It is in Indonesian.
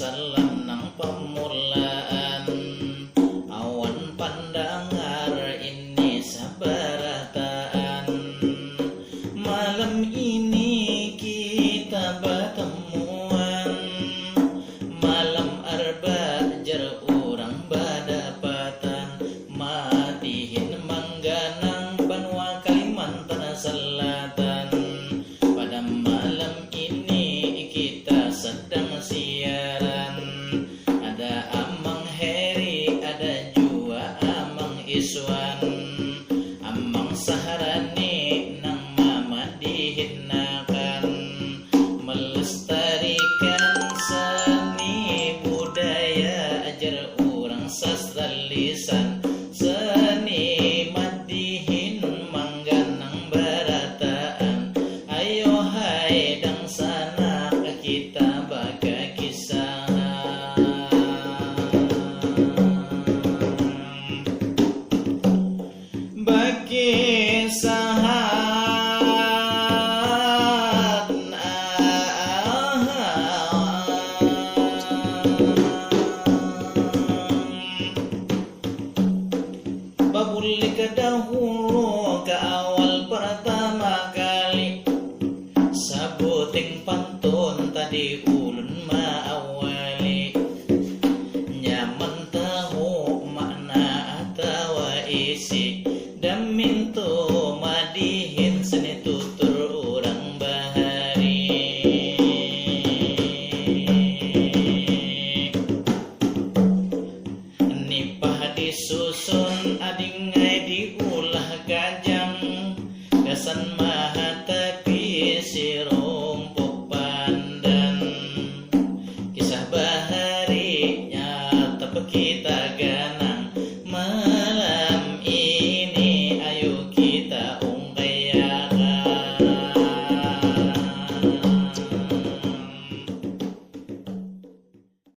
salam nang pemulaan awan pandangar ini sabarataan. Malam ini kita bertemuan, malam arba jar orang badapatan, madihin mangganang Banua Kalimantan Selatan. Pada malam ini kita sedang siaran, ada Amang Heri, ada juga Amang Iswan, Amang Saharani nang mama dihinakan, melestarikan seni budaya ajar orang sastra lisan, seni madihin mangganang barataan. Ayo hai dang sana kita baga kisah, bagi sahat babul kedahun